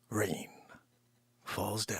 rain falls down.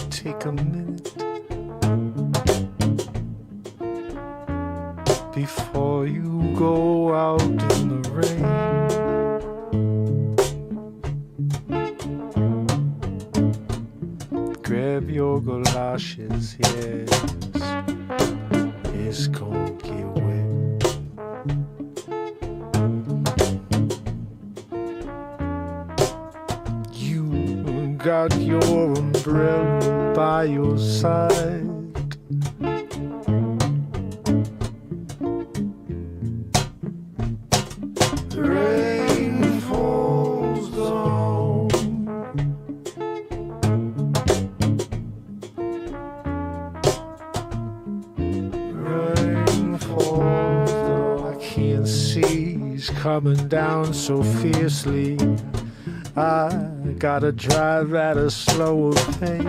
Take a minute before you go out in the rain. Grab your galoshes, yes, it's gonna get wet. You got your umbrella by your side. The rain falls down. Rain falls down. I can't see he's coming down so fiercely. I gotta drive at a slower pace.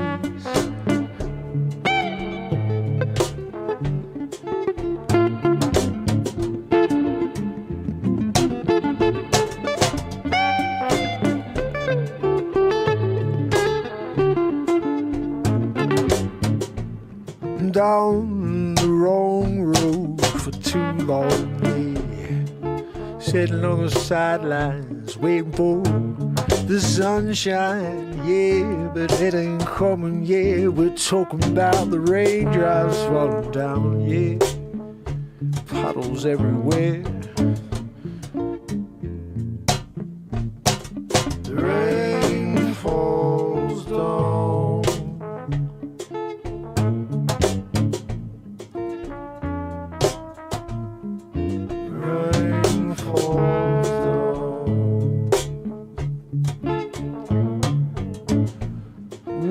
Down the wrong road for too long, yeah. Sitting on the sidelines, waiting for the sunshine, yeah, but it ain't coming, yeah. We're talking about the raindrops falling down, yeah. Puddles everywhere. The rain falls down. Rain falls down.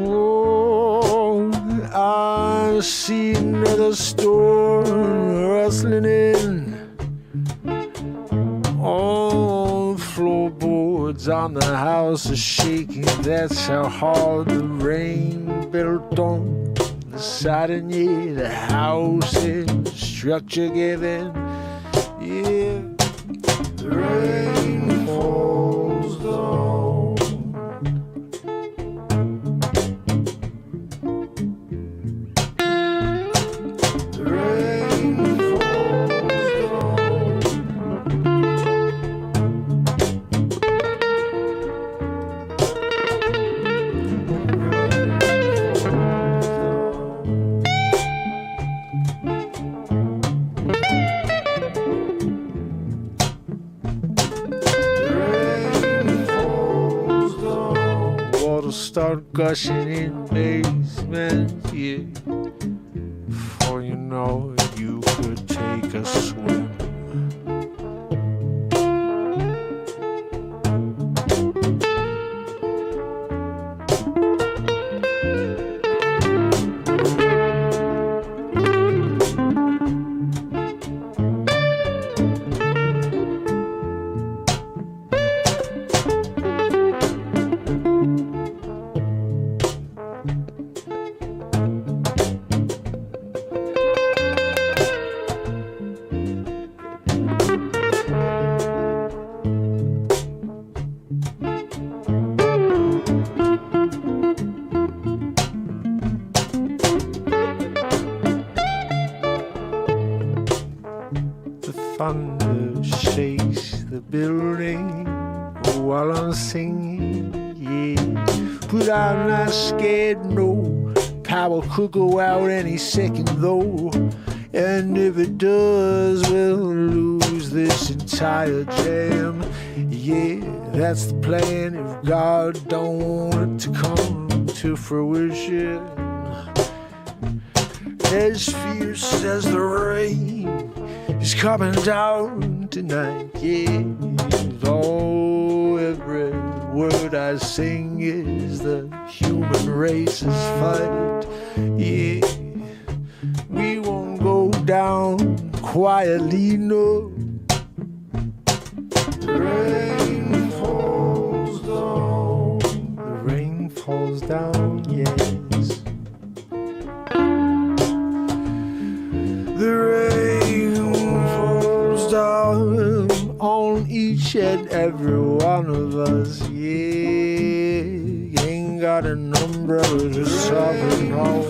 Oh, I see another storm rustling in. All the floorboards on the house are shaking. That's how hard the rain built on the siding. Yeah, the house is structure giving. Yeah, the rain falls down. The rain falls start gushing in basements, yeah. Before you know it, you could take a swim. Thunder shakes the building while I'm singing, yeah. But I'm not scared, no. power could go out any second though. And if it does, we'll lose this entire jam. Yeah, that's the plan if God don't want it to come to fruition. As fierce as the rain is coming down tonight. Yeah, oh, every word I sing is the human race's fight. Yeah, we won't go down quietly, no. The rain falls down. The rain falls down, yes. The rain falls down on each and every one of us, yeah. Ain't got an umbrella to soften all.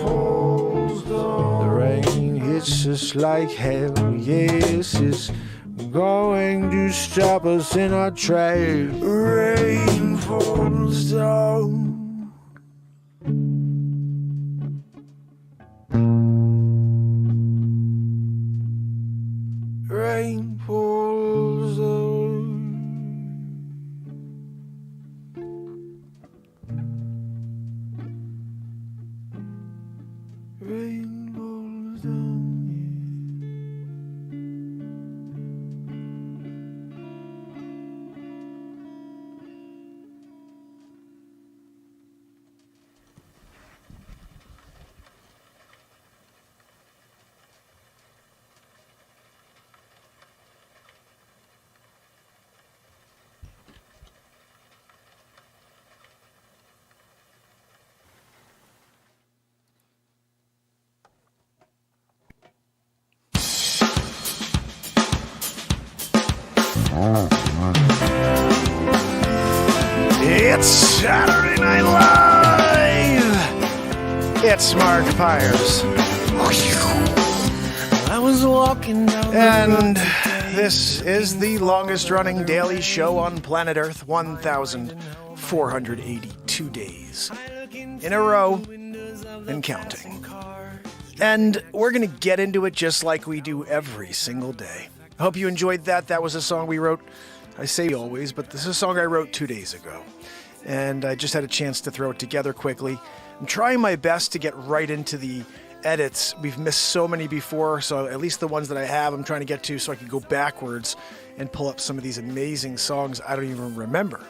The rain hits us like hell, yes, it's going to stop us in our tracks. Rain falls down. Rain falls down. Rain falls down, It's Saturday Night Live. It's Mark Pires. I was walking down and this is the longest running daily show on planet Earth, 1,482 days in a row and counting. And we're going to get into it just like we do every single day. I hope you enjoyed that. That was a song we wrote. I say always, but this is a song I wrote 2 days ago. And I just had a chance to throw it together quickly. I'm trying my best to get right into the edits. We've missed so many before, so at least the ones that I have, I'm trying to get to so I can go backwards and pull up some of these amazing songs I don't even remember.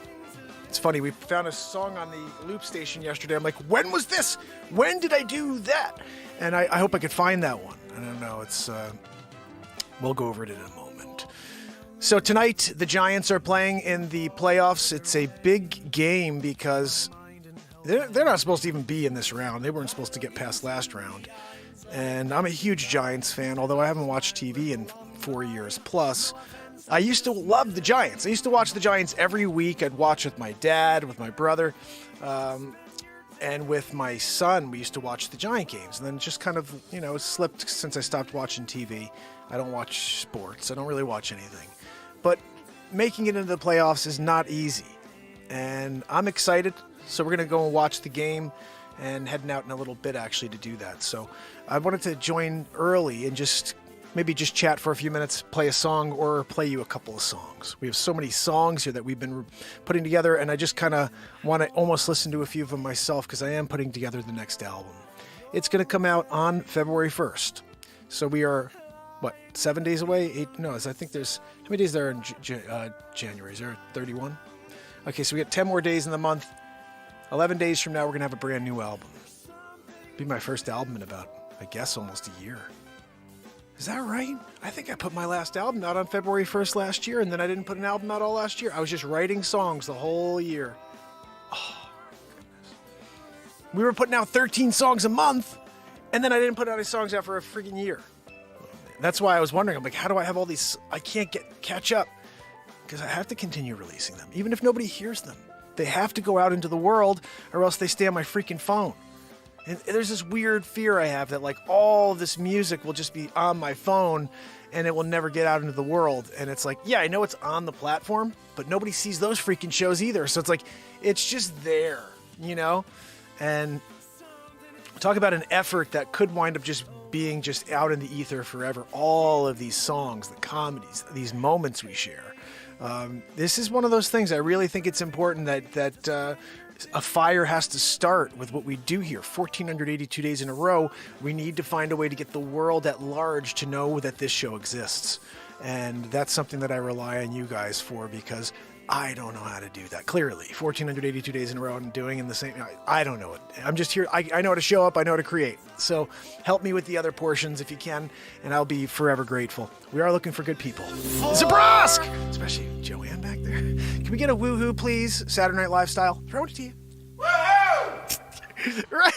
It's funny, we found a song on the loop station yesterday. I'm like, when was this? When did I do that? And I hope I could find that one. I don't know. We'll go over it in a moment. So tonight, the Giants are playing in the playoffs. It's a big game because they're not supposed to even be in this round. They weren't supposed to get past last round. And I'm a huge Giants fan, although I haven't watched TV in 4 years plus. I used to love the Giants. I used to watch the Giants every week. I'd watch with my dad, with my brother, and with my son. We used to watch the Giant games. And then just kind of, slipped since I stopped watching TV. I don't watch sports. I don't really watch anything. But making it into the playoffs is not easy. And I'm excited. So we're going to go and watch the game and heading out in a little bit actually to do that. So I wanted to join early and maybe just chat for a few minutes, play a song, or play you a couple of songs. We have so many songs here that we've been putting together, and I just kind of want to almost listen to a few of them myself because I am putting together the next album. It's going to come out on February 1st. So we are, 7 days away? 8? No, I think there's, how many days there are in January? Is there 31? Okay, so we got 10 more days in the month. 11 days from now, we're going to have a brand new album. It'll be my first album in about, I guess, almost a year. Is that right? I think I put my last album out on February 1st last year, and then I didn't put an album out all last year. I was just writing songs the whole year. Oh, my goodness. We were putting out 13 songs a month, and then I didn't put any songs out for a freaking year. That's why I was wondering, I'm like, how do I have all these? I can't catch up because I have to continue releasing them, even if nobody hears them. They have to go out into the world or else they stay on my freaking phone. And there's this weird fear I have that all this music will just be on my phone and it will never get out into the world. And it's like, yeah, I know it's on the platform, but nobody sees those freaking shows either. So it's like, it's just there, And Talk about an effort that could wind up just being just out in the ether forever. All of these songs, the comedies, these moments we share. This is one of those things I really think it's important that a fire has to start with what we do here. 1,482 days in a row, we need to find a way to get the world at large to know that this show exists. And that's something that I rely on you guys for, because I don't know how to do that. Clearly, 1,482 days in a row I'm doing in the same... I don't know it. I'm just here. I know how to show up. I know how to create. So help me with the other portions if you can, and I'll be forever grateful. We are looking for good people. Zabrosk! Especially Joanne back there. Can we get a woohoo, please? Saturday Night Live style. Throw it to you. Woohoo! Right?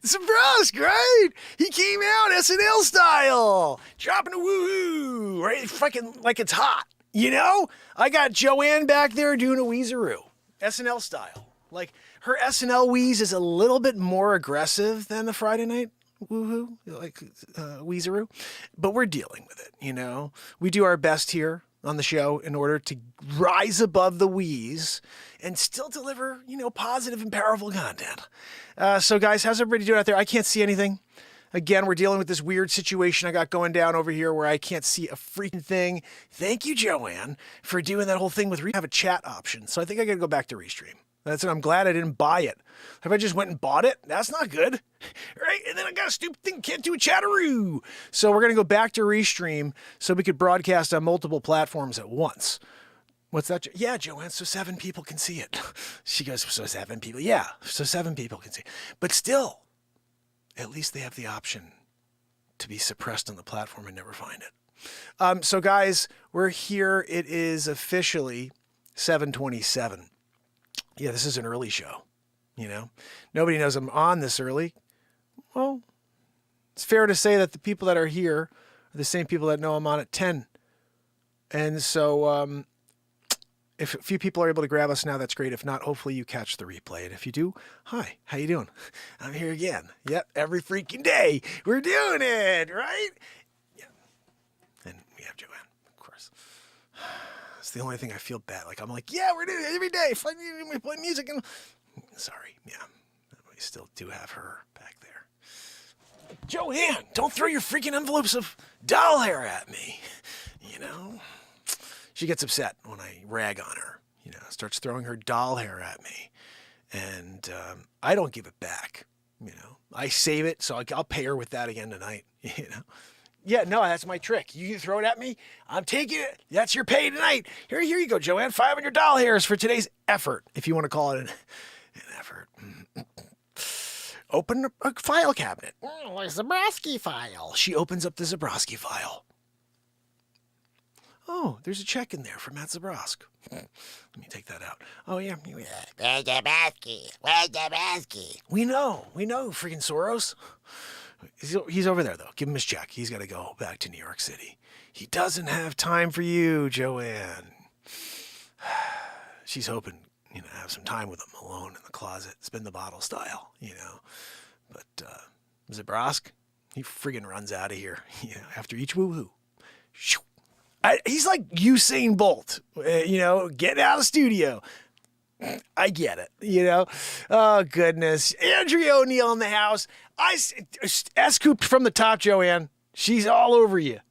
Zabrosk, right? He came out SNL style. Dropping a woohoo. Right? Fucking like it's hot. You know, I got Joanne back there doing a Weezeroo, SNL style. Like, her SNL wheeze is a little bit more aggressive than the Friday night woohoo, like Weezeroo, but we're dealing with it, you know. We do our best here on the show in order to rise above the wheeze and still deliver, you know, positive and powerful content. So, guys, how's everybody doing out there? I can't see anything. Again, we're dealing with this weird situation I got going down over here where I can't see a freaking thing. Thank you, Joanne, for doing that whole thing with have a chat option. So I think I got to go back to Restream. That's it. I'm glad I didn't buy it. If I just went and bought it, that's not good. Right? And then I got a stupid thing, can't do a chatteroo. So we're going to go back to Restream so we could broadcast on multiple platforms at once. What's that? Yeah, Joanne, so 7 people can see it. She goes, so 7 people? Yeah, so 7 people can see it. But still, at least they have the option to be suppressed on the platform and never find it. So guys, we're here. It is officially 7:27. Yeah, this is an early show, you know. Nobody knows I'm on this early. Well, it's fair to say that the people that are here are the same people that know I'm on at 10. And so if a few people are able to grab us now, that's great. If not, hopefully you catch the replay. And if you do, hi, how you doing? I'm here again. Yep, every freaking day we're doing it, right? Yeah. And we have Joanne, of course. It's the only thing I feel bad. Like, I'm like, yeah, we're doing it every day. We play music. And sorry, yeah. We still do have her back there. Joanne, don't throw your freaking envelopes of doll hair at me. You know? She gets upset when I rag on her, you know, starts throwing her doll hair at me. And I don't give it back, you know. I save it, so I'll pay her with that again tonight, you know. Yeah, no, that's my trick. You throw it at me, I'm taking it. That's your pay tonight. Here you go, Joanne. 500 doll hairs for today's effort, if you want to call it an effort. Open a file cabinet. Oh, a Zabrowski file. She opens up the Zabrowski file. Oh, there's a check in there for Matt Zabrosk. Let me take that out. Oh, yeah. Where's Zabroski? Where's Zabroski? We know, freaking Soros. He's over there, though. Give him his check. He's got to go back to New York City. He doesn't have time for you, Joanne. She's hoping, you know, have some time with him alone in the closet. Spin the bottle style, you know. But Zabrosk, he friggin' runs out of here, you know, after each woohoo. Shoo. He's like Usain Bolt, you know, getting out of the studio. I get it, you know. Oh, goodness. Andrea O'Neill in the house. S-cooped from the top, Joanne. She's all over you.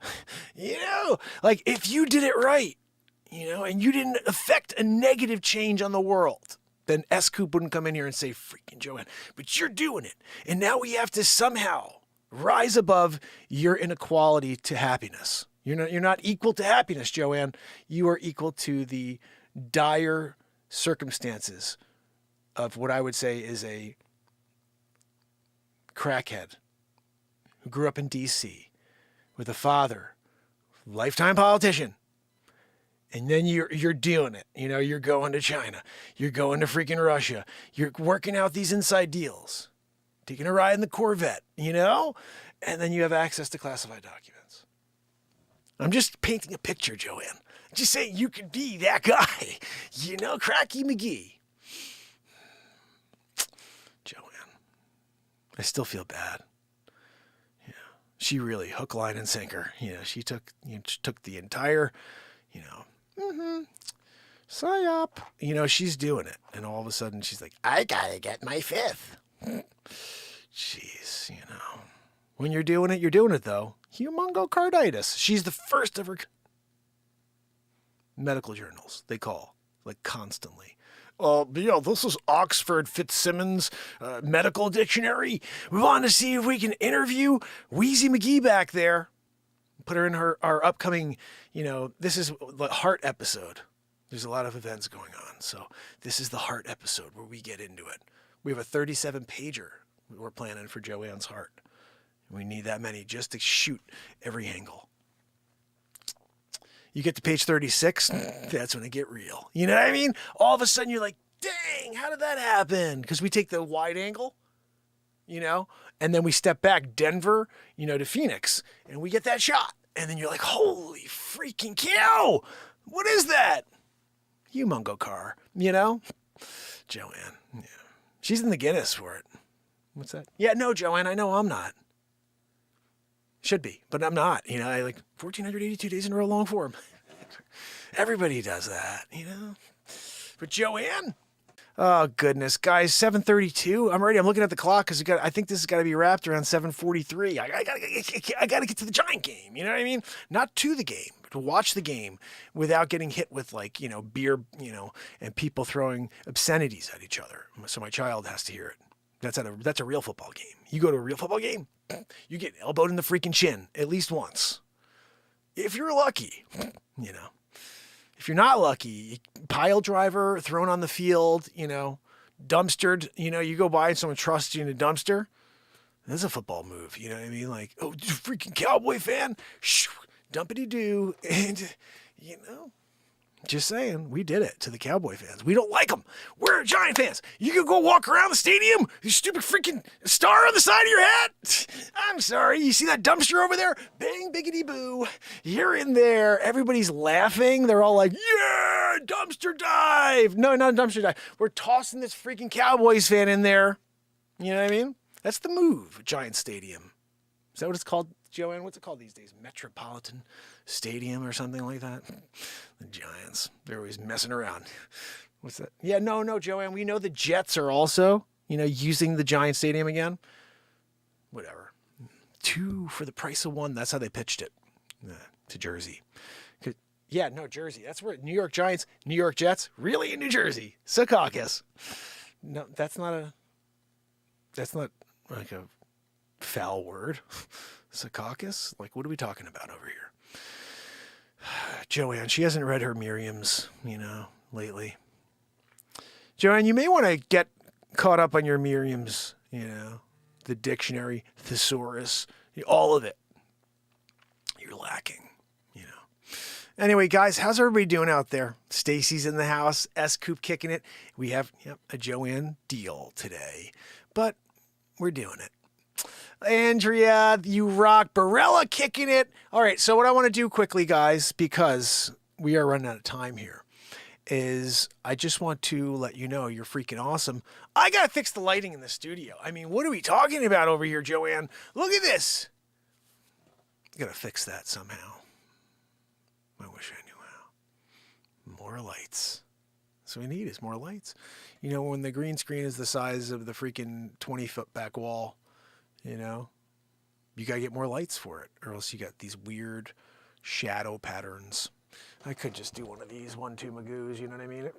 You know, like if you did it right, you know, and you didn't affect a negative change on the world, then S-coop wouldn't come in here and say, freaking Joanne. But you're doing it. And now we have to somehow rise above your inequality to happiness. You're not equal to happiness, Joanne. You are equal to the dire circumstances of what I would say is a crackhead who grew up in D.C. with a father, lifetime politician, and then you're doing it. You know, you're going to China. You're going to freaking Russia. You're working out these inside deals, taking a ride in the Corvette, you know, and then you have access to classified documents. I'm just painting a picture, Joanne. Just saying you could be that guy. You know, Cracky McGee. Joanne. I still feel bad. Yeah. She really hook, line, and sinker. You know, she took the entire, you know, psyop. You know, she's doing it. And all of a sudden she's like, I gotta get my 5th. Jeez, you know. When you're doing it, though. Humongocarditis. She's the first of her medical journals, they call, like, constantly. Yeah, this is Oxford Fitzsimmons Medical Dictionary. We want to see if we can interview Wheezy McGee back there. Put her in our upcoming, this is the heart episode. There's a lot of events going on. So this is the heart episode where we get into it. We have a 37-pager we're planning for Joanne's heart. We need that many just to shoot every angle. You get to page 36, that's when it get real. You know what I mean? All of a sudden you're like, dang, how did that happen? Because we take the wide angle, and then we step back Denver, to Phoenix, and we get that shot. And then you're like, holy freaking cow! What is that? Humongo car, Joanne. Yeah. She's in the Guinness for it. What's that? Yeah, no, Joanne, I know I'm not. Should be, but I'm not. I 1,482 days in a row long form. Everybody does that, But Joanne? Oh, goodness. Guys, 7:32. I'm ready. I'm looking at the clock because I think this has got to be wrapped around 7:43. I got to get to the Giant game. You know what I mean? Not to the game, but to watch the game without getting hit with, beer, and people throwing obscenities at each other. So my child has to hear it. That's a real football game. You go to a real football game, you get elbowed in the freaking chin at least once. If you're lucky, If you're not lucky, pile driver thrown on the field, dumpstered, you go by and someone trusts you in a dumpster. That's a football move. You know what I mean? Like, oh, freaking Cowboy fan, dumpity doo, and just saying, we did it to the Cowboy fans. We don't like them. We're Giant fans. You can go walk around the stadium, you stupid freaking star on the side of your hat. I'm sorry. You see that dumpster over there? Bang, biggity boo. You're in there. Everybody's laughing. They're all like, yeah, dumpster dive. No, not a dumpster dive. We're tossing this freaking Cowboys fan in there. You know what I mean? That's the move, Giant Stadium. Is that what it's called, Joanne? What's it called these days? Metropolitan Stadium or something like that? The Giants. They're always messing around. What's that? Yeah, no, Joanne. We know the Jets are also, using the Giant Stadium again. Whatever. 2 for the price of 1. That's how they pitched it to Jersey. Yeah, no, Jersey. That's where New York Giants, New York Jets, really in New Jersey. Secaucus. No, that's not like a foul word. Secaucus? Like, what are we talking about over here? Joanne, she hasn't read her Miriam's, lately. Joanne, you may want to get caught up on your Miriam's, the dictionary, thesaurus, all of it. You're lacking, Anyway, guys, how's everybody doing out there? Stacy's in the house, S-Coop kicking it. We have a Joanne deal today, but we're doing it. Andrea, you rock. Barella kicking it. All right, so what I want to do quickly, guys, because we are running out of time here, is I just want to let you know you're freaking awesome. I got to fix the lighting in the studio. I mean, what are we talking about over here, Joanne? Look at this. I got to fix that somehow. I wish I knew how. More lights. That's what we need is more lights. When the green screen is the size of the freaking 20-foot back wall, you got to get more lights for it, or else you got these weird shadow patterns. I could just do one of these 1-2 magoos, you know what I mean?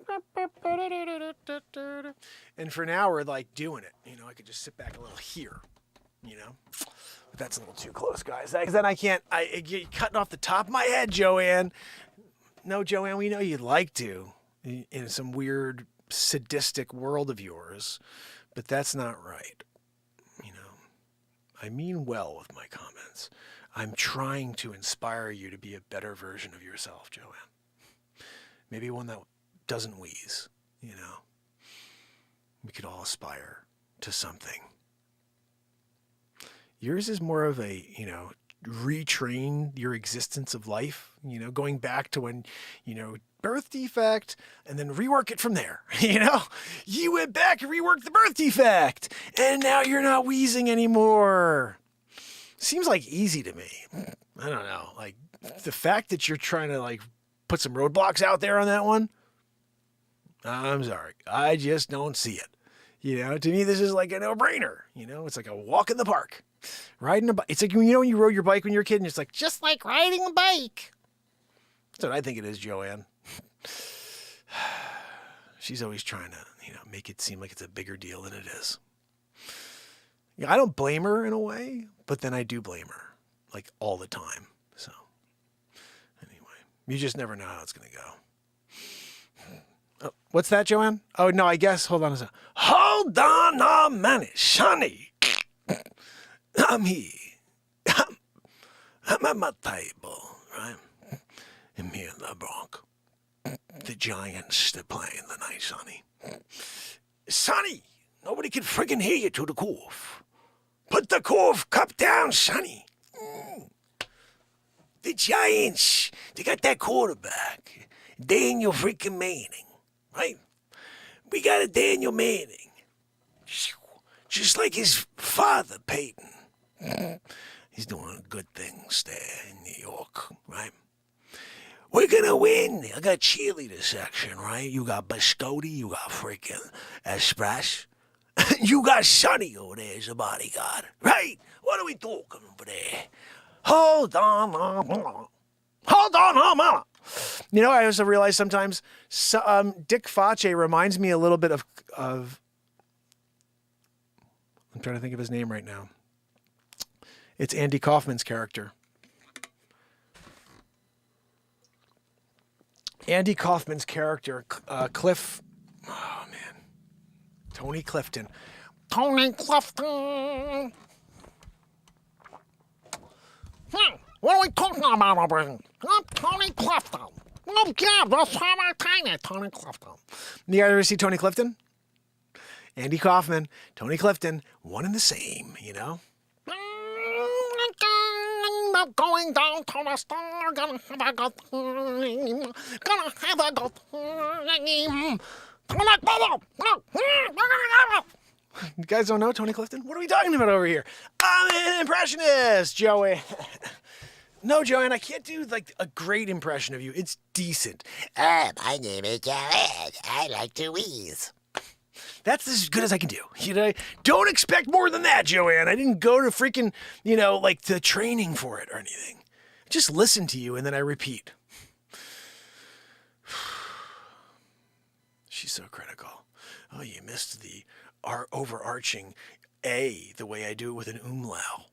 And for now, we're like doing it. I could just sit back a little here, But that's a little too close, guys. Because then I can't, you're cutting off the top of my head, Joanne. No, Joanne, we know you'd like to in some weird sadistic world of yours, but that's not right. I mean well with my comments. I'm trying to inspire you to be a better version of yourself, Joanne. Maybe one that doesn't wheeze, We could all aspire to something. Yours is more of a, retrain your existence of life, going back to when, birth defect and then rework it from there. You went back and reworked the birth defect and now you're not wheezing anymore. Seems like easy to me. I don't know. Like the fact that you're trying to put some roadblocks out there on that one. I'm sorry. I just don't see it. You know, to me, this is like a no-brainer. You know, it's like a walk in the park. Riding a bike. It's like, when you rode your bike when you were a kid, and it's like, just like riding a bike. That's what I think it is, Joanne. She's always trying to, make it seem like it's a bigger deal than it is. Yeah, I don't blame her in a way, but then I do blame her, like, all the time. So, anyway, you just never know how it's going to go. Oh, what's that, Joanne? Oh, no, I guess, hold on a second. Hold on a minute, Sonny. I'm here. I'm at my table, right? And me and LeBronc. The Giants, they're playing tonight, Sonny. Sonny, nobody can friggin' hear you through the cough. Put the cough cup down, Sonny. The Giants, they got that quarterback, Daniel freaking Manning, right? We got a Daniel Manning. Just like his father, Peyton. He's doing good things there in New York, right? We're gonna win. I got cheerleader section, right? You got Biscotti, you got freaking Express. You got Sonny over there as a bodyguard, right? What are we talking over there? Hold on, mama. Hold on, mama. You know, I also realize sometimes Dick Face reminds me a little bit of I'm trying to think of his name right now. It's Andy Kaufman's character. Andy Kaufman's character, Cliff. Oh, man. Tony Clifton. Tony Clifton. What are we talking about over here? I'm Tony Clifton. Oh, yeah, that's how I tiny Tony Clifton. You guys ever see Tony Clifton? Andy Kaufman, Tony Clifton, one and the same, you know? Going down to the store, gonna have a good time, gonna have a good time. You guys don't know Tony Clifton? What are we talking about over here? I'm an impressionist, Joey. No, Joanne, I can't do like a great impression of you. It's decent. My name is Jared. I like to wheeze. That's as good as I can do. You know, don't expect more than that, Joanne. I didn't go to freaking, like the training for it or anything. Just listen to you and then I repeat. She's so critical. Oh, you missed the overarching A, the way I do it with an umlaut.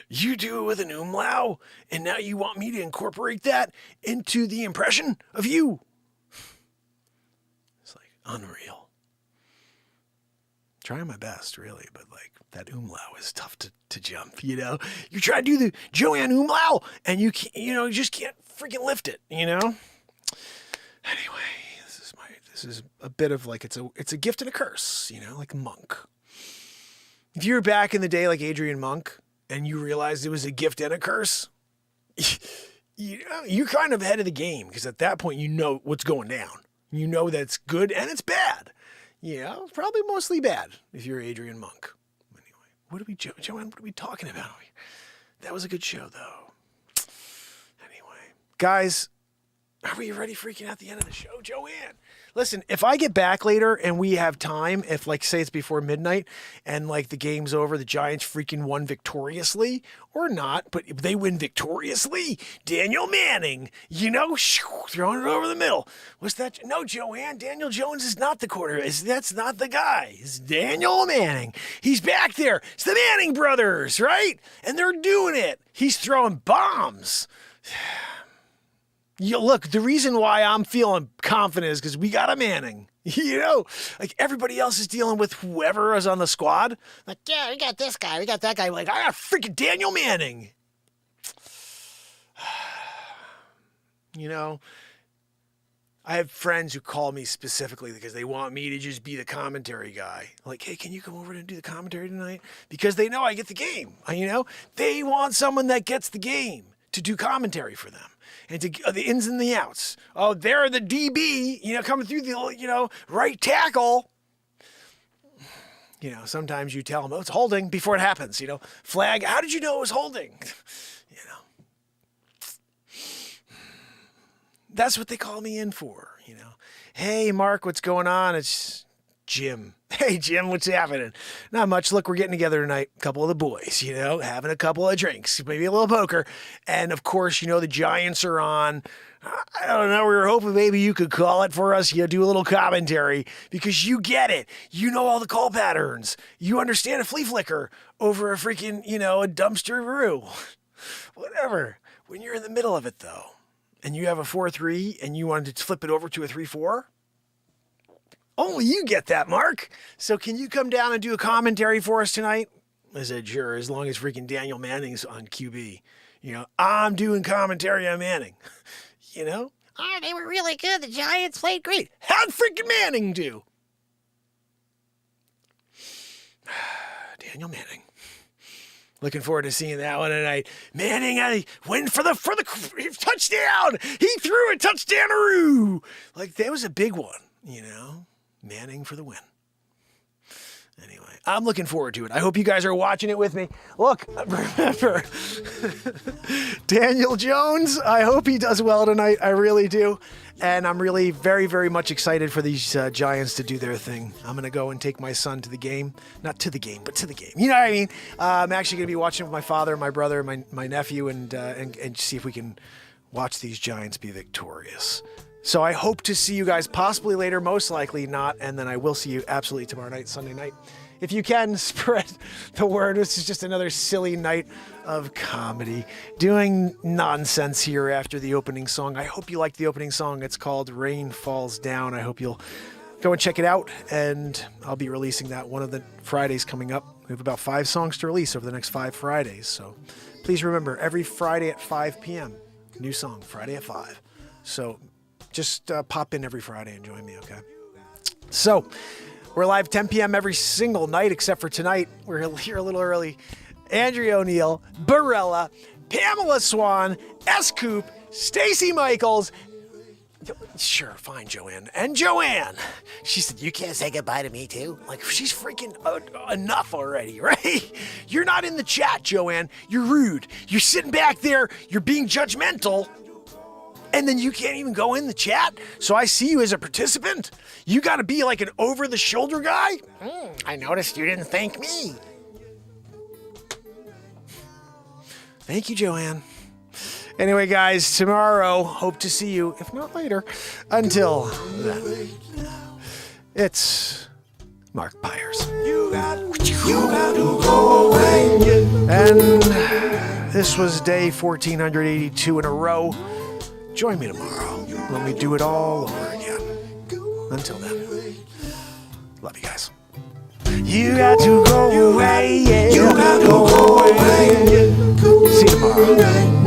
You do it with an umlaut, and now you want me to incorporate that into the impression of you. It's like unreal. Trying my best, really, but like that umlaut is tough to jump, you know? You try to do the Joanne umlaut, and you can't, you just can't freaking lift it, you know? Anyway, this is a bit of like, it's a gift and a curse, like a monk. If you were back in the day like Adrian Monk, and you realized it was a gift and a curse, you're kind of ahead of the game, because at that point you know what's going down. You know that it's good and it's bad. It's probably mostly bad if you're Adrian Monk. Anyway, Joanne, what are we talking about? That was a good show, though. Anyway, guys, are we already freaking out at the end of the show, Joanne? Listen, if I get back later and we have time, if like say it's before midnight and like the game's over, the Giants freaking won victoriously or not, but if they win victoriously, Daniel Manning, throwing it over the middle. What's that? No, Joanne, Daniel Jones is not the quarterback. That's not the guy. It's Daniel Manning. He's back there. It's the Manning brothers, right? And they're doing it. He's throwing bombs. Look, the reason why I'm feeling confident is because we got a Manning. Like everybody else is dealing with whoever is on the squad. Like, yeah, we got this guy, we got that guy. Like, I got freaking Daniel Manning. I have friends who call me specifically because they want me to just be the commentary guy. Like, hey, can you come over and do the commentary tonight? Because they know I get the game. They want someone that gets the game to do commentary for them. And to the ins and the outs. Oh, they're the DB, coming through the, right tackle. Sometimes you tell them, oh, it's holding before it happens, Flag, how did you know it was holding? That's what they call me in for, Hey, Mark, what's going on? It's Jim. Hey, Jim, what's happening? Not much. Look, we're getting together tonight. A couple of the boys, having a couple of drinks, maybe a little poker. And, of course, the Giants are on. I don't know. We were hoping maybe you could call it for us. Do a little commentary because you get it. You know all the call patterns. You understand a flea flicker over a freaking, a dumpster brew. Whatever. When you're in the middle of it, though, and you have a 4-3 and you wanted to flip it over to a 3-4, only you get that, Mark. So can you come down and do a commentary for us tonight? I said, sure, as long as freaking Daniel Manning's on QB. I'm doing commentary on Manning. Oh, they were really good. The Giants played great. How'd freaking Manning do? Daniel Manning. Looking forward to seeing that one tonight. Manning, I went for the touchdown. He threw a touchdown-aroo. That was a big one, Manning for the win. Anyway, I'm looking forward to it. I hope you guys are watching it with me. Look, remember, Daniel Jones, I hope he does well tonight. I really do. And I'm really very, very much excited for these Giants to do their thing. I'm going to go and take my son to the game. Not to the game, but to the game. You know what I mean? I'm actually going to be watching with my father, my brother, my nephew, and see if we can watch these Giants be victorious. So I hope to see you guys possibly later, most likely not, and then I will see you absolutely tomorrow night, Sunday night. If you can, spread the word. This is just another silly night of comedy, doing nonsense here after the opening song. I hope you liked the opening song. It's called Rain Falls Down. I hope you'll go and check it out, and I'll be releasing that one of the Fridays coming up. We have about 5 songs to release over the next 5 Fridays, so please remember, every Friday at 5 p.m., new song, Friday at 5. So just pop in every Friday and join me, okay? So, we're live 10 p.m. every single night except for tonight. We're here a little early. Andrea O'Neill, Barella, Pamela Swan, S. Coop, Stacy Michaels. Sure, fine, Joanne. And Joanne. She said, You can't say goodbye to me, too? she's freaking enough already, right? You're not in the chat, Joanne. You're rude. You're sitting back there. You're being judgmental. And then you can't even go in the chat. So I see you as a participant. You got to be like an over-the-shoulder guy. I noticed you didn't thank me. Thank you, Joanne. Anyway, guys, tomorrow, hope to see you, if not later. Until then, it's Mark Pires. You got to go away. And this was day 1482 in a row. Join me tomorrow when we do it all over again. Until then, love you guys. You got to go away. Yeah. You got to go away. See you tomorrow.